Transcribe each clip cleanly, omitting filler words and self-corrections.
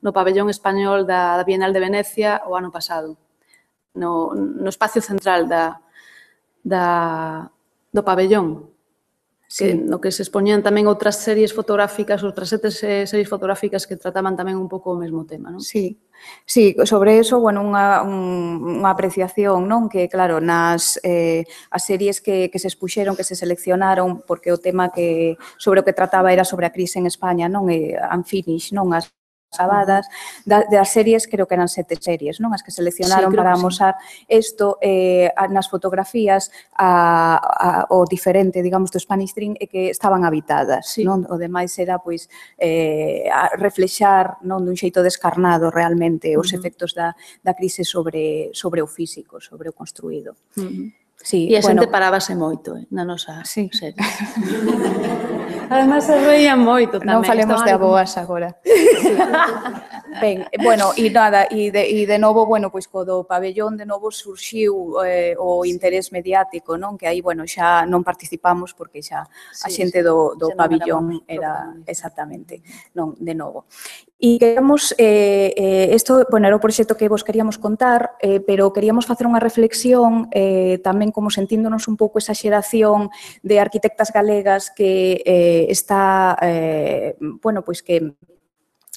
no pabellón español da Bienal de Venecia o ano pasado, no espacio central do pabellón, no que se expoñían tamén outras series fotográficas, outras 7 series fotográficas que trataban tamén un pouco o mesmo tema, non? Sí, sobre eso, bueno, unha apreciación, non? Que, claro, as series que se expuxeron, que se seleccionaron, porque o tema sobre o que trataba era sobre a crise en España, non? Unfinished, non? As acabadas, das series, creo que eran 7 series, non? As que seleccionaron para amosar isto, nas fotografías, o diferente, digamos, do Spanish Dream é que estaban habitadas, non? O demais era, pois, reflexar, non, dun xeito descarnado realmente os efectos da crise sobre o físico, sobre o construído. E a xente parábase moito na nosa serie. Además, se reían moito tamén. Non falemos de aboas agora. Ben, bueno, e nada, e de novo, bueno, pois co do pabellón de novo surxiu o interés mediático, non? Que aí, bueno, xa non participamos porque xa a xente do pabellón era exactamente, non, de novo. E queríamos, isto, bueno, era o proxecto que vos queríamos contar, pero queríamos facer unha reflexión tamén como sentíndonos un pouco esa xeración de arquitectas galegas que está, bueno, pois que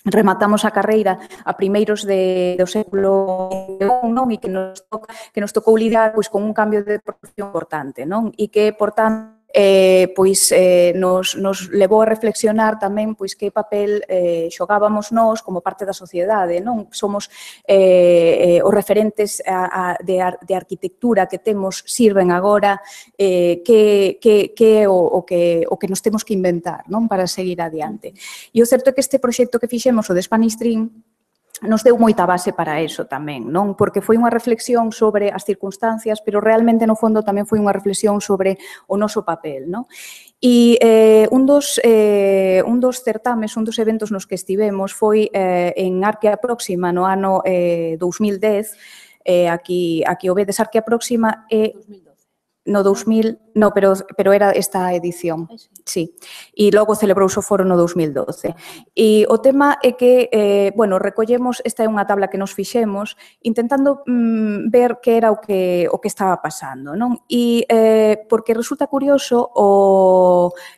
rematamos a carreira a primeiros do século XXI, non? E que nos tocou lidiar pois con un cambio de proporción importante, non? E que, por tanto, pois nos levou a reflexionar tamén pois que papel xogábamos nós como parte da sociedade, non? Somos os referentes de arquitectura que temos sirven agora, que é o que nos temos que inventar, non? Para seguir adiante. E o certo é que este proxecto que fixemos, o de Spanish Dream, nos deu moita base para eso tamén, non? Porque foi unha reflexión sobre as circunstancias, pero realmente no fondo tamén foi unha reflexión sobre o noso papel, non? E un dos certames, un dos eventos nos que estivemos foi en Arquea Próxima no ano 2010, aquí o vedes, Arquea Próxima é... 2012. No 2000, no, pero era esta edición, sí. E logo celebrouse o foro no 2012. E o tema é que, bueno, recollemos, esta é unha tabla que nos fixemos, intentando ver que era o que estaba pasando, non? E porque resulta curioso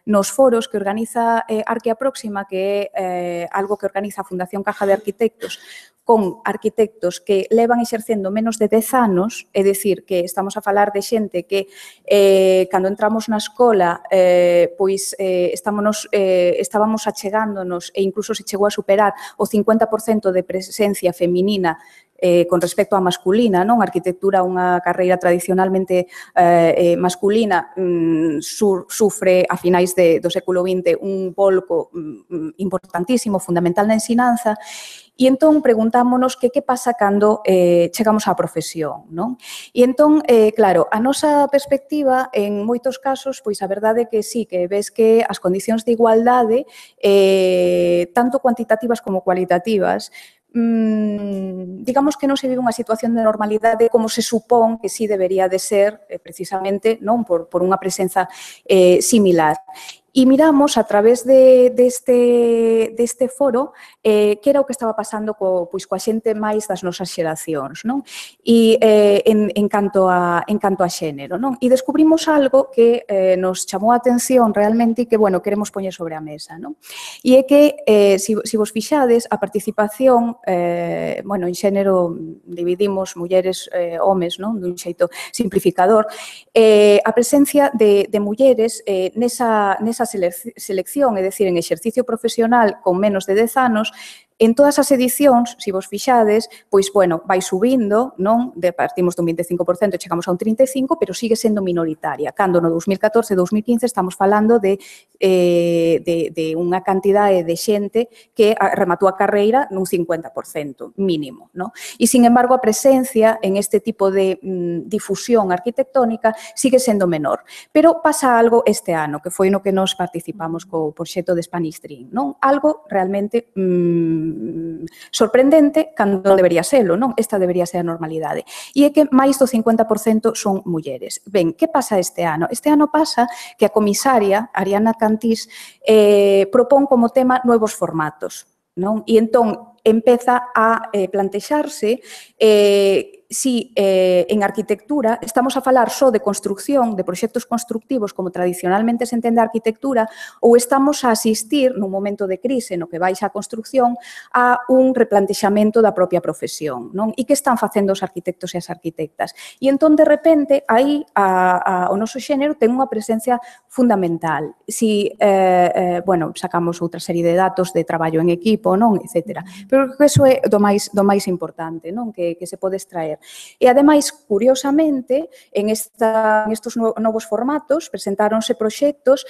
nos foros que organiza Arquea Próxima, que é algo que organiza a Fundación Caja de Arquitectos, con arquitectos que levan exercendo menos de 10 anos, é dicir, que estamos a falar de xente que cando entramos na escola pois estábamos achegándonos e incluso se chegou a superar o 50% de presencia feminina con respecto á masculina, non? A arquitectura, unha carreira tradicionalmente masculina, sufre a finais do século XX un volco importantísimo, fundamental na ensinanza. E entón preguntámonos que pasa cando chegamos á profesión, non? E entón, claro, a nosa perspectiva, en moitos casos, pois a verdade é que sí, que ves que as condicións de igualdade, tanto cuantitativas como cualitativas, digamos que non se vive unha situación de normalidade como se supón que sí debería de ser, precisamente, non, por unha presenza similar. E miramos a través deste foro que era o que estaba pasando coa xente máis das nosas xeracións, non? E en canto a xénero, non? E descubrimos algo que nos chamou a atención realmente e que, bueno, queremos poñer sobre a mesa, non? E é que, se vos fixades, a participación, bueno, en xénero dividimos mulleres, homes, non? Dun xeito simplificador, a presencia de mulleres nesa selección, é dicir, en exercicio profesional con menos de 10 anos, en todas as edicións, se vos fixades, pois, bueno, vai subindo, non? Partimos dun 25% e chegamos a un 35%, pero sigue sendo minoritaria. Cando no 2014 e 2015 estamos falando de unha cantidade de xente que rematou a carreira nun 50% mínimo, non? E, sin embargo, a presencia en este tipo de difusión arquitectónica sigue sendo menor. Pero pasa algo este ano, que foi no que nos participamos co proxecto de Spanish Dream, non? Algo realmente sorprendente cando debería serlo, non? Esta debería ser a normalidade. E é que máis do 50% son mulleres. Ben, que pasa este ano? Este ano pasa que a comisaria, Ariana Cantís, propón como tema novos formatos, non? E entón, empeza a plantexarse si en arquitectura estamos a falar só de construcción, de proxectos constructivos como tradicionalmente se entende a arquitectura, ou estamos a asistir nun momento de crise no que baixa a construcción a un replantexamento da propia profesión, non? E que están facendo os arquitectos e as arquitectas? E entón, de repente, aí o noso xénero ten unha presencia fundamental. Si, bueno, sacamos outra serie de datos de traballo en equipo, non? Etcétera. Pero que iso é do máis importante, non? Que se pode extraer. E, ademais, curiosamente, en estos novos formatos presentáronse proxectos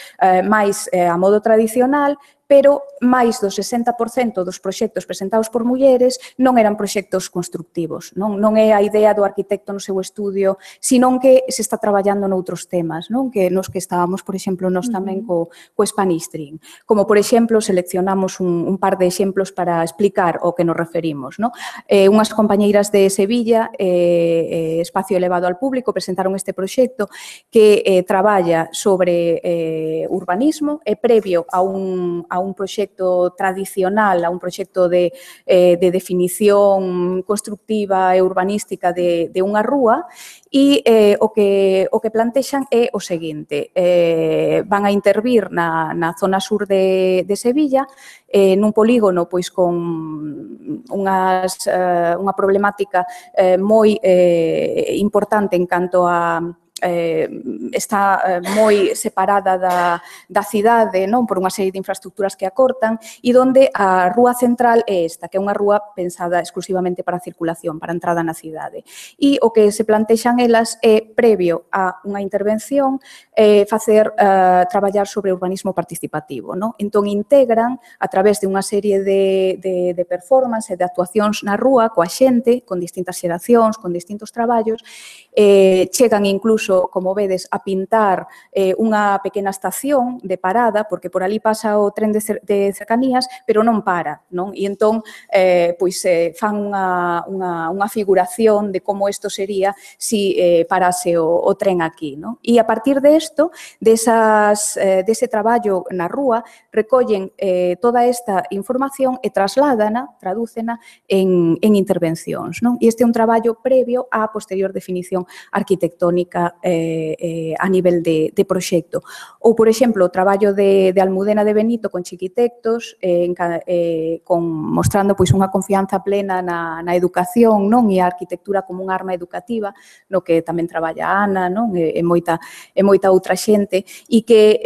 máis a modo tradicional, pero máis do 60% dos proxectos presentados por mulleres non eran proxectos constructivos. Non é a idea do arquitecto no seu estudio, senón que se está traballando noutros temas, non? Que nos que estábamos, por exemplo, nós tamén co Spanistream. Como, por exemplo, seleccionamos un par de exemplos para explicar o que nos referimos. Unhas compañeiras de Sevilla, Espacio Elevado al Público, presentaron este proxecto que traballa sobre urbanismo, é previo a un proxecto tradicional, a un proxecto de definición constructiva e urbanística de unha rúa, e o que plantexan é o seguinte: van a intervir na zona sur de Sevilla, nun polígono pois con unha problemática moi importante en canto a está moi separada da cidade, non, por unha serie de infraestructuras que a cortan, e onde a rúa central é esta, que é unha rúa pensada exclusivamente para a circulación, para a entrada na cidade. E o que se plantexan elas é, previo a unha intervención, traballar sobre urbanismo participativo. Entón, integran, a través de unha serie de performance e de actuacións na rúa, coa xente, con distintas xeracións, con distintos traballos, chegan incluso, como vedes, a pintar unha pequena estación de parada, porque por ali pasa o tren de cercanías, pero non para, non? E entón, pois, fan unha figuración de como isto sería si parase o tren aquí, non? E a partir de isto, dese traballo na rúa, recollen toda esta información e trasládana, tradúcena en intervencións, non? E este é un traballo previo á posterior definición arquitectónica a nivel de proxecto. Ou, por exemplo, o traballo de Almudena de Benito con Chiquitectos, mostrando pois unha confianza plena na educación, non, e a arquitectura como unha arma educativa, no que tamén traballa Ana, non, e moita outra xente, e que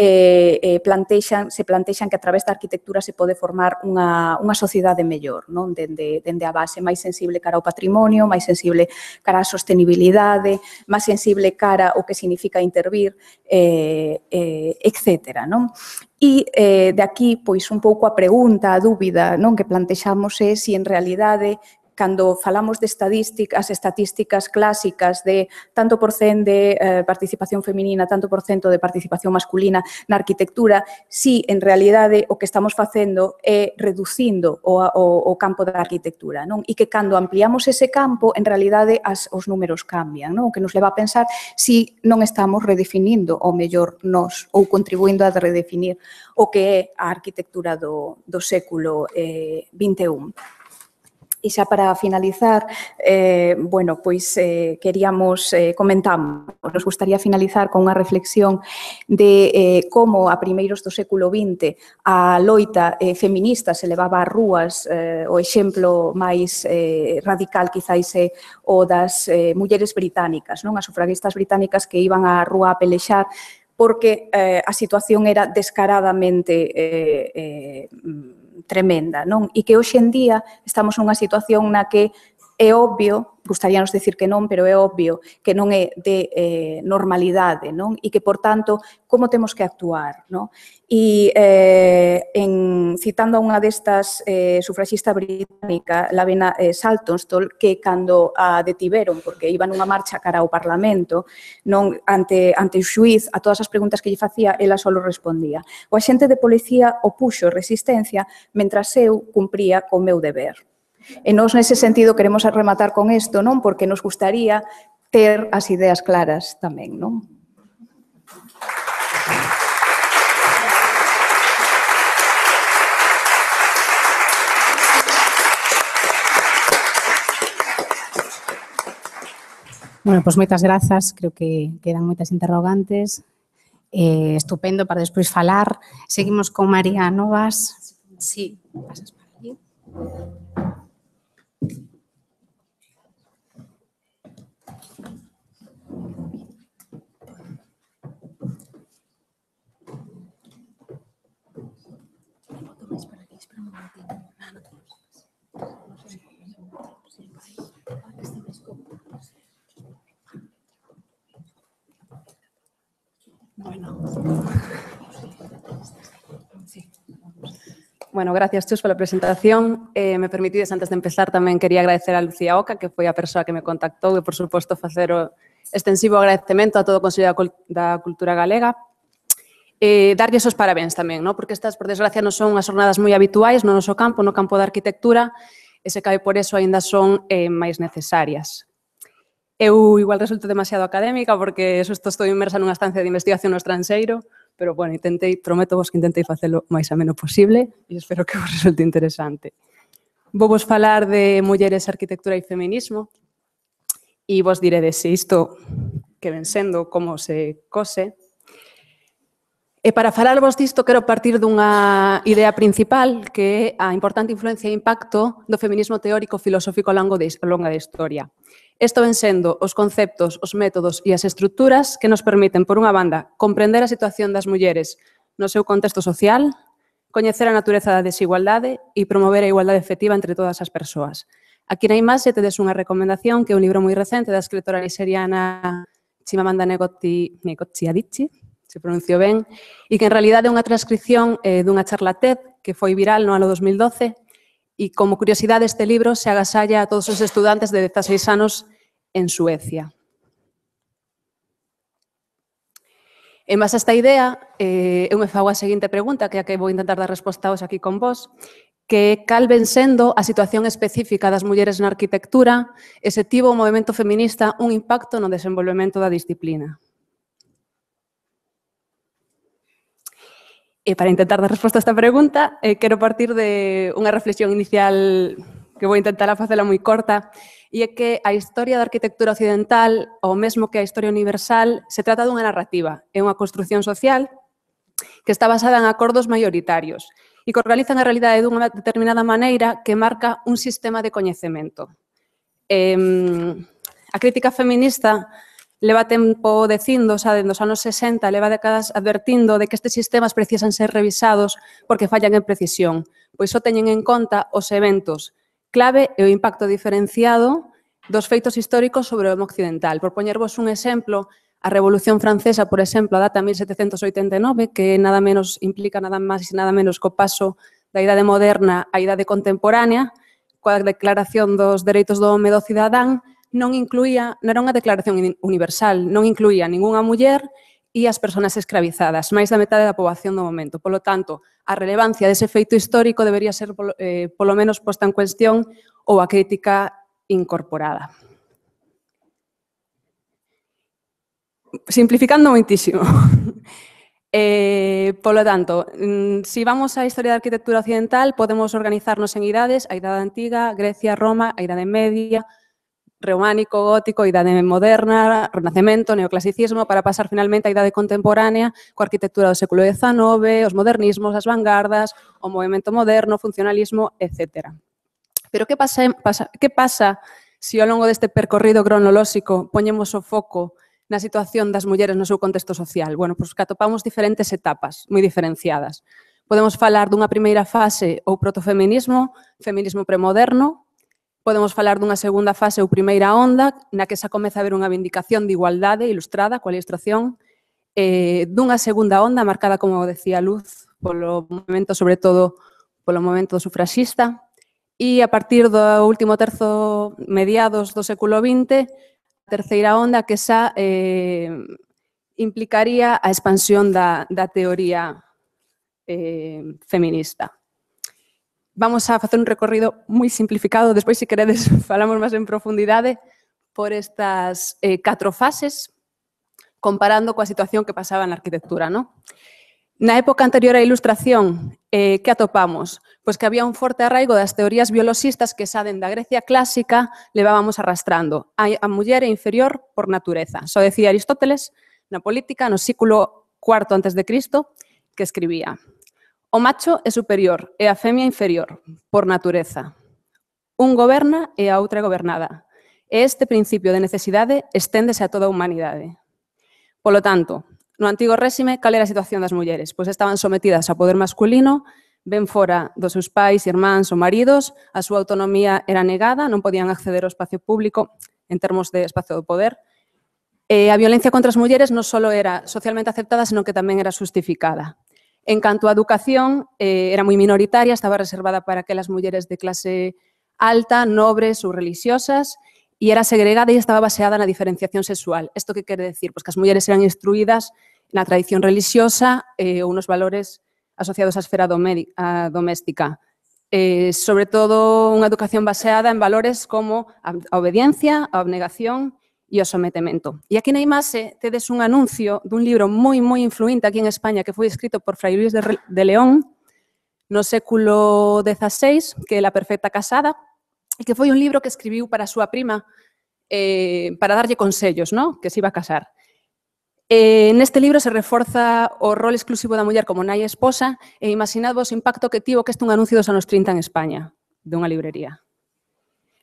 se plantexan que a través da arquitectura se pode formar unha sociedade mellor, non, dende a base, máis sensible cara ao patrimonio, máis sensible cara á sostenibilidade, máis sensible cara ao que significa intervir, etcétera. E de aquí, pois, un pouco a pregunta, a dúbida que plantexamos é se en realidade, cando falamos de estatísticas clásicas de tanto por cento de participación feminina, tanto por cento de participación masculina na arquitectura, si en realidade o que estamos facendo é reducindo o campo da arquitectura, non? E que cando ampliamos ese campo, en realidade os números cambian, non? O que nos leva a pensar si non estamos redefinindo o mellor nós ou contribuindo a redefinir o que é a arquitectura do século XXI. E xa para finalizar, bueno, pois queríamos comentamos, nos gustaría finalizar con unha reflexión de como a primeiros do século XX a loita feminista se levaba ás rúas, o exemplo máis radical quizáis é o das mulleres británicas, non, as sufragistas británicas que iban á rúa a pelexar porque a situación era descaradamente tremenda, non? E que hoxe en día estamos nunha situación na que é obvio, gustaríanos decir que non, pero é obvio que non é de normalidade, non? E que, por tanto, como temos que actuar, non? E citando a unha destas sufraxista británica, Lavena Saltonstall, que cando a detiveron, porque iba nunha marcha cara ao Parlamento, non ante o xuíz, a todas as preguntas que lle facía, ela só respondía: o axente de policía opuxo resistencia mentras eu cumpría co meu deber. E nós, nese sentido, queremos rematar con isto, non? Porque nos gustaría ter as ideas claras tamén, non? Bueno, pois moitas grazas, creo que quedan moitas interrogantes. Estupendo para despois falar. Seguimos con María Novas. Sí, pasas para aquí. Bueno, gracias, Chus, pola presentación. Me permitides, antes de empezar, tamén quería agradecer a Lucía Oca, que foi a persoa que me contactou, e, por suposto, facer o extensivo agradecemento a todo o Consello da Cultura Galega. Darlles os parabéns tamén, ¿no? Porque estas, por desgracia, non son unhas jornadas moi habituais no noso campo, no campo da arquitectura, e se cabe por eso aínda son máis necesarias. Eu igual resulto demasiado académica porque estou inmersa nunha estancia de investigación no estranxeiro, pero, bueno, prometo vos que intentei facelo o máis ameno posible e espero que vos resulte interesante. Vou vos falar de mulleres, arquitectura e feminismo e vos diredes se isto que ven sendo como se cose. E para falarvos disto, quero partir dunha idea principal que é a importante influencia e impacto do feminismo teórico filosófico ao longo da historia. Isto ven sendo os conceptos, os métodos e as estruturas que nos permiten, por unha banda, comprender a situación das mulleres no seu contexto social, coñecer a natureza da desigualdade e promover a igualdade efectiva entre todas as persoas. Aquí na imaxe tedes unha recomendación que é un libro moi recente da escritora nigeriana Chimamanda Ngozi Adichie, se pronuncio ben, e que en realidade é unha transcripción dunha charla TED que foi viral no ano 2012 e, como curiosidade, este libro se agasalla a todos os estudantes de 16 anos en Suecia. En base a esta idea, eu me fago a seguinte pregunta, que é a que vou intentar dar resposta hoxe aquí con vos, que cal ven sendo a situación específica das mulleres na arquitectura e se tivo o movemento feminista un impacto no desenvolvemento da disciplina. E para intentar dar resposta a esta pregunta, quero partir de unha reflexión inicial que vou intentar facela moi corta, e é que a historia da arquitectura occidental, ou mesmo que a historia universal, se trata dunha narrativa, é unha construción social que está basada en acordos maioritarios e que organizan a realidade dunha determinada maneira que marca un sistema de coñecemento. A crítica feminista leva tempo dicindo, xa dende os anos 60, leva décadas advertindo de que estes sistemas precisan ser revisados porque fallan en precisión, pois só teñen en conta os eventos clave e o impacto diferenciado dos feitos históricos sobre o homo occidental. Por poñervos un exemplo, a Revolución Francesa, por exemplo, data 1789, que nada menos implica nada máis e nada menos co paso da idade moderna á idade contemporánea, coa Declaración dos Dereitos do Home e do Cidadán, non era unha declaración universal, non incluía ningunha muller e as persoas escravizadas, máis da metade da poboación do momento. Polo tanto, a relevancia dese feito histórico debería ser, polo menos, posta en cuestión ou a crítica incorporada. Simplificando moitísimo. Polo tanto, se vamos á historia da arquitectura occidental, podemos organizarnos en idades, a idade antiga, Grecia, Roma, a idade media, románico, gótico, idade moderna, renacemento, neoclasicismo, para pasar finalmente á idade contemporánea coa arquitectura do século XIX, os modernismos, as vanguardas, o movimento moderno, o funcionalismo, etc. Pero que pasa se ao longo deste percorrido cronolóxico poñemos o foco na situación das mulleres no seu contexto social? Bueno, pois que atopamos diferentes etapas moi diferenciadas. Podemos falar dunha primeira fase ou protofeminismo, feminismo premoderno. Podemos falar dunha segunda fase ou primeira onda, na que xa comeza a haber unha vindicación de igualdade ilustrada coa ilustración, dunha segunda onda marcada, como decía Luz, polo movimento, sobre todo, polo movimento sufraxista, e a partir do último terzo, mediados do século XX, a terceira onda que xa implicaría a expansión da teoría feminista. Vamos a facer un recorrido moi simplificado, despois, se queredes, falamos máis en profundidade por estas 4 fases, comparando coa situación que pasaba na arquitectura, non? Na época anterior á Ilustración, que atopamos? Pois que había un forte arraigo das teorías bioloxistas que xa dende a Grecia clásica levábamos arrastrando. A muller é inferior por natureza. Só decía Aristóteles na Política, no século IV a.C., que escribía: o macho é superior e a femia inferior por natureza. Un goberna e a outra é gobernada. E este principio de necesidade esténdese a toda a humanidade. Polo tanto, no antigo réxime, cal era a situación das mulleres? Pois estaban sometidas ao poder masculino, ben fora dos seus pais, irmáns ou maridos, a súa autonomía era negada, non podían acceder ao espacio público en termos de espacio do poder. A violencia contra as mulleres non só era socialmente aceptada, senón que tamén era justificada. En canto á educación, era moi minoritaria, estaba reservada para aquelas mulleres de clase alta, nobres ou religiosas, e era segregada e estaba baseada na diferenciación sexual. Isto que quere decir? Pois que as mulleres eran instruídas na tradición religiosa ou nos valores asociados á esfera doméstica. Sobre todo, unha educación baseada en valores como a obediencia, a abnegación e o sometemento. E aquí na imaxe tedes un anuncio dun libro moi influinte aquí en España que foi escrito por Fray Luis de León no século XVI, que é La perfecta casada, e que foi un libro que escribiu para a súa prima para darlle consellos, ¿no? Que se iba a casar. Neste libro se reforza o rol exclusivo da muller como nai e esposa e imaginadvos o impacto que tivo que este un anuncio dos anos 30 en España, dunha librería.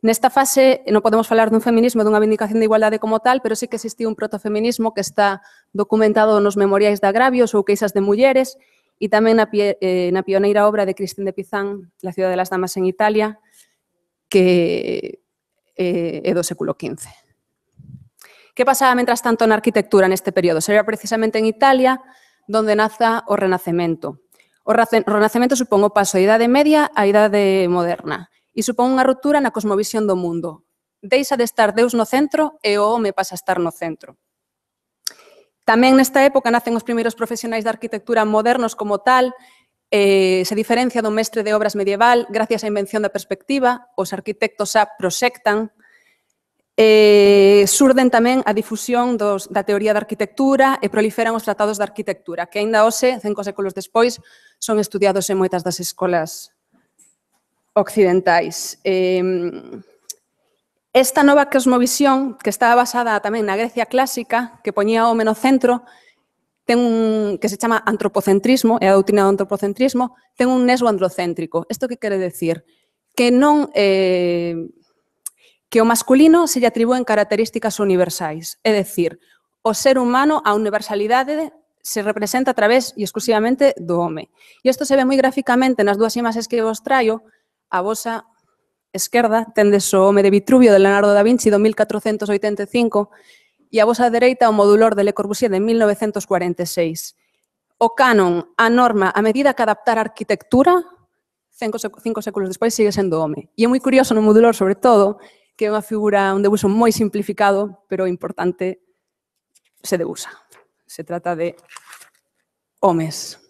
Nesta fase non podemos falar dun feminismo, dunha vindicación de igualdade como tal, pero sí que existiu un protofeminismo que está documentado nos memoriais de agravios ou queixas de mulleres e tamén na pioneira obra de Christine de Pizan, La ciudad de las damas en Italia, que é do século XV. Que pasaba, mentras tanto, na arquitectura neste período? Sería precisamente en Italia donde naza o Renacemento. O Renacemento supón o paso da Idade Media á Idade Moderna e supón unha ruptura na cosmovisión do mundo. Deixa de estar Deus no centro e o home pasa a estar no centro. Tamén nesta época nacen os primeiros profesionais da arquitectura modernos como tal. Se diferencia do mestre de obras medieval gracias á invención da perspectiva, os arquitectos xa proxectan, surden tamén a difusión da teoría da arquitectura e proliferan os tratados de arquitectura, que aínda hoxe, 5 séculos despois, son estudiados en moitas das escolas occidentais. Esta nova cosmovisión, que estaba basada tamén na Grecia clásica, que poñía o home no centro, ten un que se chama antropocentrismo, é a doutrina do antropocentrismo, ten un nesgo androcéntrico. Isto que quere decir? Que non que o masculino se lle atribúen características universais, é decir, o ser humano, a universalidade se representa a través e exclusivamente do home. E isto se ve moi graficamente nas dúas imaxes que vos traio. A vosa esquerda tendes o home de Vitruvio de Leonardo da Vinci do 1485 e a vosa dereita o modulor de Le Corbusier de 1946. O canon, a norma, a medida que adaptar a arquitectura, 5 séculos despois sigue sendo home. E é moi curioso no modulor, sobre todo, que é unha figura, un debuxo moi simplificado, pero importante, se debuxa. Se trata de homes.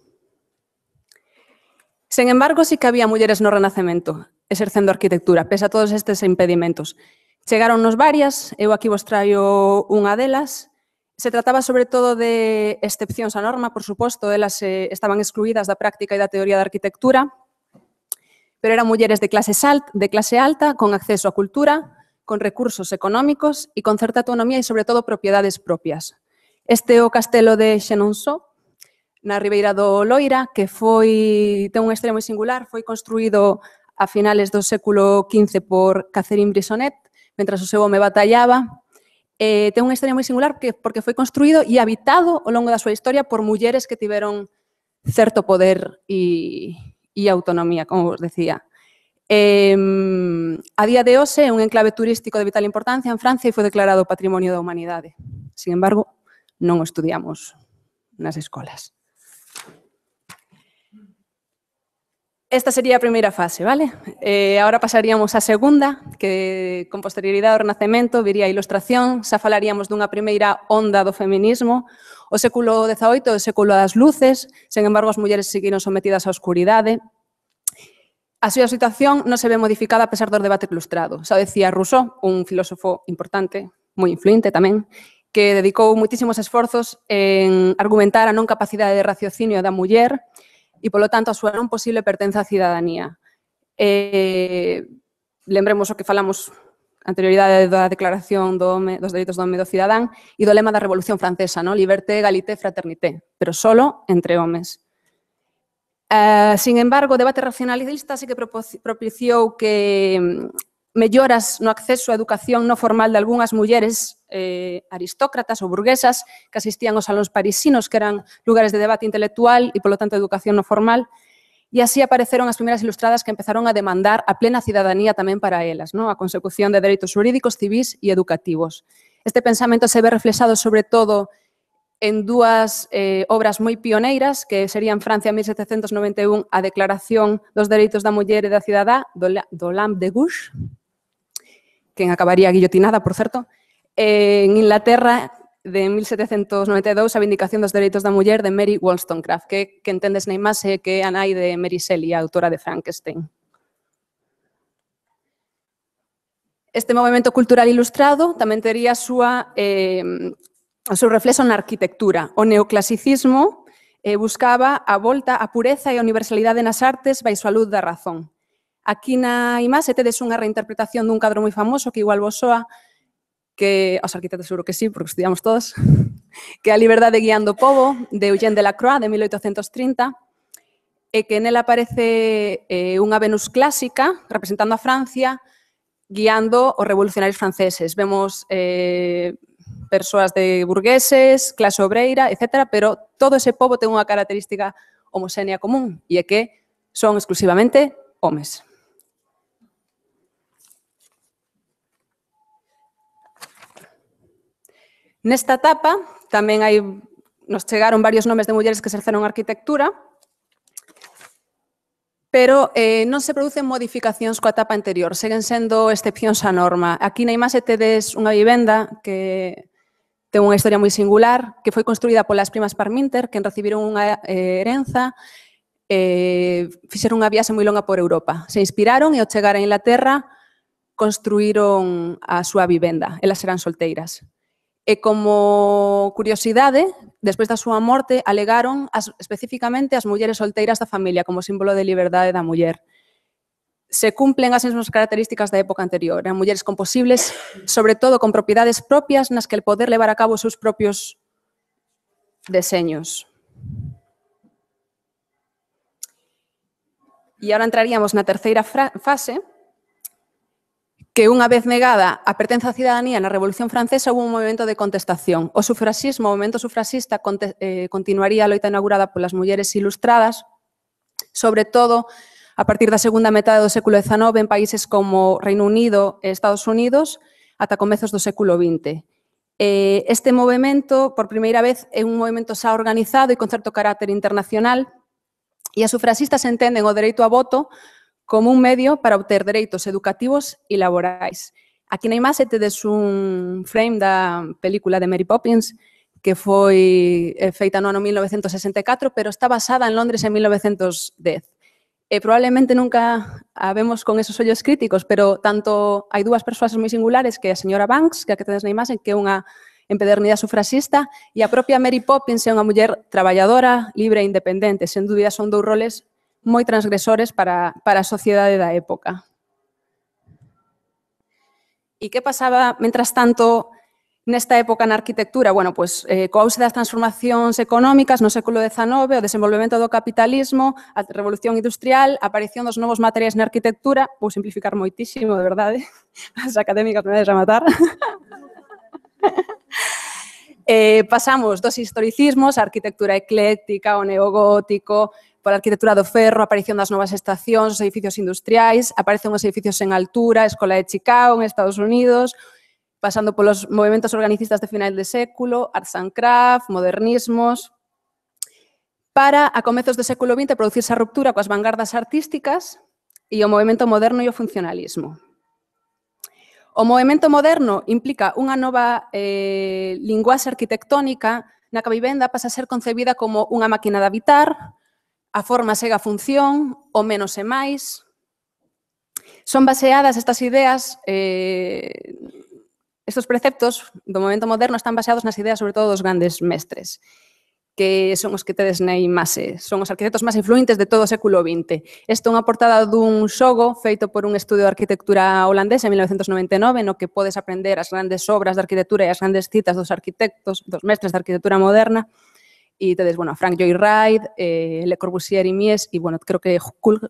Sen embargo, sí que había mulleres no Renacemento exercendo arquitectura, pese a todos estes impedimentos. Chegáronnos varias, eu aquí vos traio unha delas. Se trataba sobre todo de excepcións á norma, por suposto, elas estaban excluídas da práctica e da teoría da arquitectura, pero eran mulleres de clase alta, con acceso á cultura, con recursos económicos e con certa autonomía e, sobre todo, propiedades propias. Este é o castelo de Chenonceau, na ribeira do Loira, que ten unha historia moi singular, foi construído a finales do século XV por Catherine Brissonet, mentras o seu home batallaba. Ten unha historia moi singular porque foi construído e habitado ao longo da súa historia por mulleres que tiveron certo poder e autonomía, como vos decía. A día de hoxe é un enclave turístico de vital importancia en Francia e foi declarado Patrimonio da Humanidade. Sin embargo, non o estudiamos nas escolas. Esta sería a primeira fase, vale? Agora pasaríamos á segunda, que con posterioridade ao Renacemento viría a Ilustración, xa falaríamos dunha primeira onda do feminismo, o século XVIII, o século das luces, sen embargo, as mulleres seguiron sometidas á oscuridade. A súa situación non se ve modificada a pesar do debate ilustrado. Xa decía Rousseau, un filósofo importante, moi influente tamén, que dedicou moitísimos esforzos en argumentar a non capacidade de raciocinio da muller e, polo tanto, a súa non posible pertenza á cidadanía. Lembremos o que falamos anterioridade da Declaración dos Dereitos do Home e do Cidadán e do lema da Revolución Francesa, Liberté, Égalité, Fraternité, pero solo entre homes. Sin embargo, o debate racionalista sí que propiciou que melloras no acceso á educación non formal de algunhas mulleres aristócratas ou burguesas que asistían aos salóns parisinos, que eran lugares de debate intelectual e, polo tanto, educación non formal, e así apareceron as primeiras ilustradas que empezaron a demandar a plena cidadanía tamén para elas, a consecución de dereitos xurídicos, civís e educativos. Este pensamento se ve reflexado, sobre todo, en dúas obras moi pioneiras, que serían Francia 1791, a Declaración dos Dereitos da Muller e da Cidadá, do Lamp de Gouges, que acabaría guillotinada, por certo, en Inglaterra, de 1792, a Vindicación dos Dereitos da Muller, de Mary Wollstonecraft, que entendes na imaxe que é a nai de Mary Shelley, a autora de Frankenstein. Este movimento cultural ilustrado tamén tería o seu reflexo na arquitectura. O neoclasicismo buscaba a volta á pureza e a universalidade nas artes baixo a luz da razón. Aquí na imaxe tedes unha reinterpretación dun cadro moi famoso que igual vos soa, que aos arquitectos seguro que sí, porque estudiamos todos, que é A liberdade guiando o pobo, de Eugène Delacroix, de 1830, e que nela aparece unha Venus clásica, representando a Francia, guiando os revolucionarios franceses. Vemos persoas de burgueses, clase obreira, etc., pero todo ese pobo ten unha característica homoxénea común, e é que son exclusivamente homes. Nesta etapa tamén nos chegaron varios nomes de mulleres que exerceron arquitectura, pero non se producen modificacións coa etapa anterior, seguen sendo excepcións á norma. Aquí na imaxe tedes unha vivenda que ten unha historia moi singular, que foi construída polas primas Parminter, que recibiron unha herenza, fixeron unha viaxe moi longa por Europa. Se inspiraron e ao chegar a Inglaterra construíron a súa vivenda. Elas eran solteiras. E como curiosidade, despois da súa morte, alegaron especificamente as mulleres solteiras da familia como símbolo de liberdade da muller. Se cumplen as mesmas características da época anterior. Eran mulleres composibles, sobre todo con propiedades propias nas que el poder levar a cabo os seus propios deseños. E agora entraríamos na terceira fase, que unha vez negada a pertenza á cidadanía na Revolución Francesa houve un movimento de contestación. O sufraxismo, o movimento sufraxista, continuaría a loita inaugurada polas mulleres ilustradas, sobre todo a partir da segunda metade do século XIX en países como Reino Unido e Estados Unidos, ata comezos do século XX. Este movimento, por primeira vez, é un movimento xa organizado e con certo carácter internacional, e as sufraxistas entenden o dereito a voto como un medio para obter dereitos educativos e laborais. Aquí na imaxe tedes un frame da película de Mary Poppins que foi feita no ano 1964, pero está basada en Londres en 1910. Probablemente nunca a vemos con esos ollos críticos, pero tanto hai dúas persoas moi singulares, que é a señora Banks, que tedes na imaxe, que é unha empedernida sufraxista, e a propia Mary Poppins é unha muller traballadora, libre e independente. Sen dúbida son dous roles moi transgresores para a sociedade da época. E que pasaba, mentras tanto, nesta época na arquitectura? Bueno, pois, co auxe das transformacións económicas no século XIX, o desenvolvemento do capitalismo, a revolución industrial, a aparición dos novos materiais na arquitectura, vou simplificar moitísimo, de verdade, as académicas me vais a matar. Pasamos dos historicismos, a arquitectura ecléctica, o neogótico, pola arquitectura do ferro, a aparición das novas estacións, os edificios industriais, aparecen os edificios en altura, a Escola de Chicago, en Estados Unidos, pasando polos movimentos organicistas de final de século, Arts and Crafts, modernismos, para, a comezos do século XX, producirse a ruptura coas vanguardas artísticas e o movimento moderno e o funcionalismo. O movimento moderno implica unha nova linguaxe arquitectónica na que a vivenda pasa a ser concebida como unha máquina de habitar, a forma segue a función, o menos é máis. Son baseadas estas ideas estes preceptos do movimento moderno están baseados nas ideas, sobre todo, dos grandes mestres, que son os que tedes na imaxe, son os arquitectos máis influentes de todo o século XX. Isto é unha portada dun xogo feito por un estudio de arquitectura holandés en 1999, no que podes aprender as grandes obras de arquitectura e as grandes citas dos arquitectos, dos mestres de arquitectura moderna, e tedes, bueno, Frank Lloyd Wright, Le Corbusier e Mies, e, bueno, creo que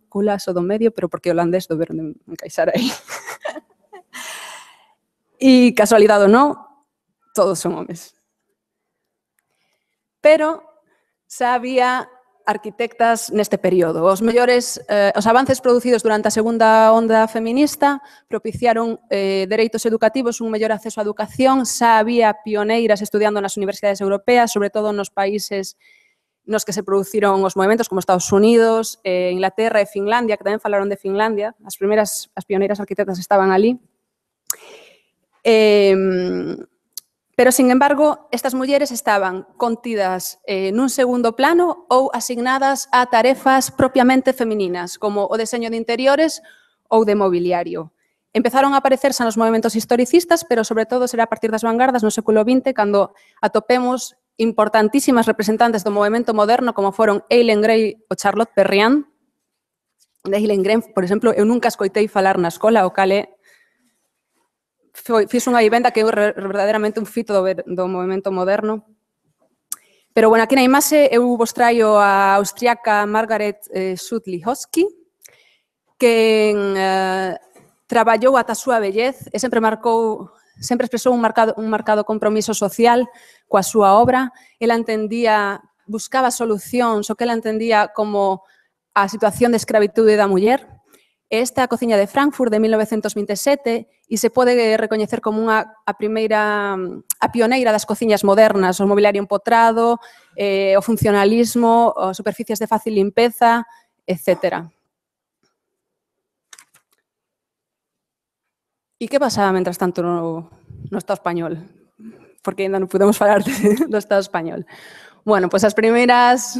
Culas o do medio, pero porque holandés doberon de encaixar aí. E, casualidade ou non, todos son homes. Pero xa había arquitectas neste período. Os avances producidos durante a segunda onda feminista propiciaron dereitos educativos, un mellor acceso á educación, xa había pioneiras estudiando nas universidades europeas, sobre todo nos países nos que se produciron os movimentos, como Estados Unidos, Inglaterra e Finlandia, que tamén falaron de Finlandia. As pioneiras arquitectas estaban ali. Pero, sin embargo, estas mulleres estaban contidas nun segundo plano ou asignadas a tarefas propiamente femininas, como o deseño de interiores ou de mobiliario. Empezaron a aparecerse nos movimentos historicistas, pero, sobre todo, será a partir das vanguardas no século XX, cando atopemos importantísimas representantes do movimento moderno, como foron Eileen Gray ou Charlotte Perriand. De Eileen Gray, por exemplo, eu nunca escoitei falar na escola, o cal é fiz unha vivenda que é verdadeiramente un fito do movimento moderno. Pero, bueno, aquí na imaxe eu vos traio a austriaca Margaret Schut-Lihotzky, que traballou ata a súa vellez e sempre expresou un marcado compromiso social coa súa obra. Ela buscaba solucións, o que ela entendía como a situación de escravitude da muller. Esta é a cociña de Frankfurt de 1927 e se pode recoñecer como a pioneira das cociñas modernas, o mobiliario empotrado, o funcionalismo, as superficies de fácil limpeza, etc. E que pasaba, mentras tanto, no Estado español? Porque ainda non podemos falar do Estado español. Bueno, pois as primeiras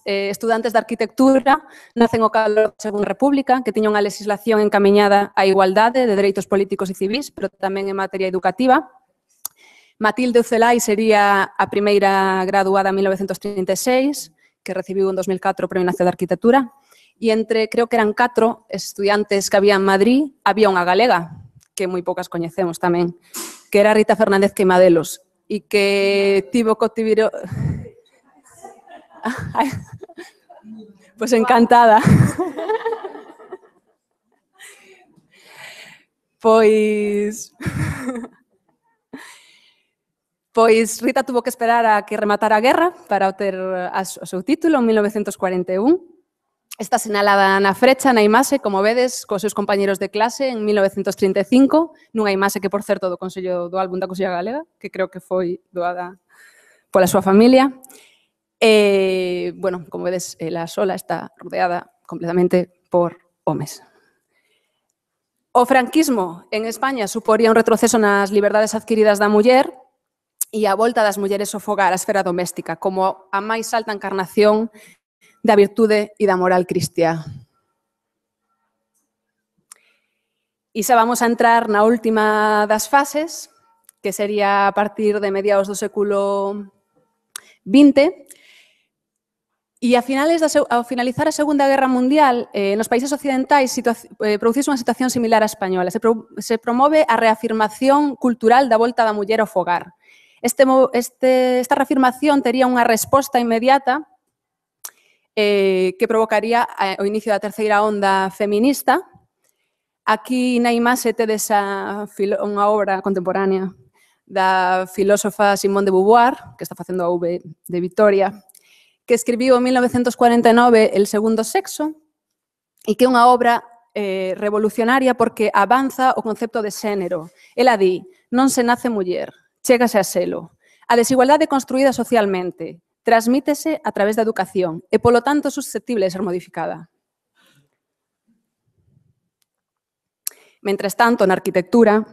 estudantes de arquitectura nacen ao calor da Segunda República, que tiña unha legislación encamiñada á igualdade de dereitos políticos e civís, pero tamén en materia educativa. Matilde Ucelay sería a primeira graduada en 1936, que recibiu en 2004 o Premio Nacional de Arquitectura, e entre, creo que eran 4 estudiantes que había en Madrid, había unha galega, que moi poucas coñecemos tamén, que era Rita Fernández Queimadelos, e que tivo cotiveiro... Pois encantada. Pois Rita tuvo que esperar a que rematara a guerra para obter o seu título en 1941. Está sinalada na frecha, na imaxe, como vedes, cos seus compañeros de clase en 1935, nunha imaxe que, por certo, do Consello do álbum da Consello Galega, que creo que foi doada pola súa familia. Bueno, como vedes, ela sola está rodeada completamente por homes. O franquismo en España suporía un retroceso nas liberdades adquiridas da muller e a volta das mulleres ao fogar, á esfera doméstica, como a máis alta encarnación da virtude e da moral cristiá. E xa vamos a entrar na última das fases, que sería a partir de mediados do século XX. E ao finalizar a Segunda Guerra Mundial, nos países occidentais produciuse unha situación similar á española. Se promove a reafirmación cultural da volta da muller ao fogar. Esta reafirmación tería unha resposta inmediata que provocaría o inicio da terceira onda feminista. Aquí na imaxe tedes unha obra contemporánea da filósofa Simone de Beauvoir, que está facendo a V de Vitoria, que escribiu en 1949 El segundo sexo, e que é unha obra revolucionaria porque avanza o concepto de xénero. Ela di, non se nace muller, chégase a selo. A desigualdade construída socialmente transmítese a través da educación e, polo tanto, susceptible de ser modificada. Mentres tanto, na arquitectura,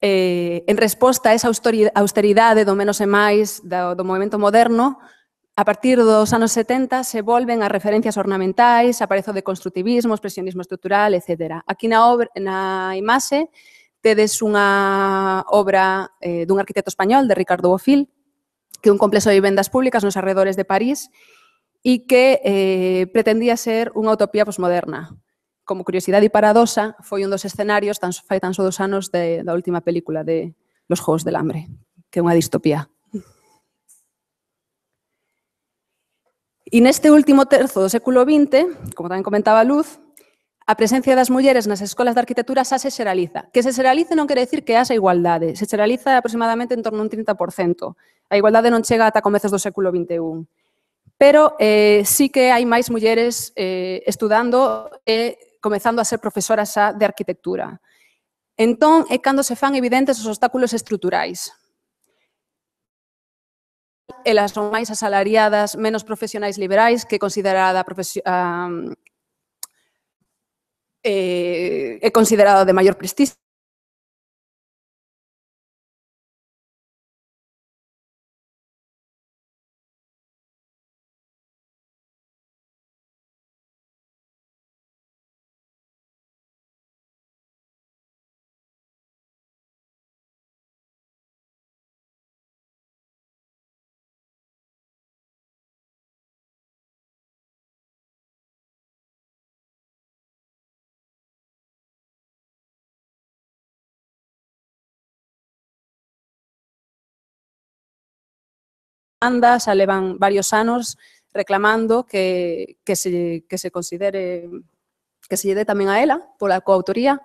en resposta a esa austeridade do menos e máis do movimento moderno, A partir dos anos 70 se volven as referencias ornamentais, aparece o deconstrutivismo, expresionismo estrutural, etc. Aquí na imaxe tedes unha obra dun arquitecto español, de Ricardo Bofill, que é un complexo de vivendas públicas nos arredores de París e que pretendía ser unha utopía posmoderna. Como curiosidade e paradoxa, foi un dos escenarios, fai tan só 2 anos, da última película de Los Juegos del Hambre, que é unha distopía. E neste último terzo do século XX, como tamén comentaba Luz, a presencia das mulleres nas escolas de arquitectura xa se xeraliza. Que se xeralice non quere dicir que haxa igualdade, se xeraliza aproximadamente en torno a un 30%. A igualdade non chega ata comezos do século XXI. Pero sí que hai máis mulleres estudando e comezando a ser profesoras xa de arquitectura. Entón, é cando se fan evidentes os obstáculos estruturais. Elas son máis asalariadas, menos profesionais liberais, que é considerada de maior prestixio. Xa levan varios anos reclamando que se considere, que se lle dé tamén a ela, pola coautoría,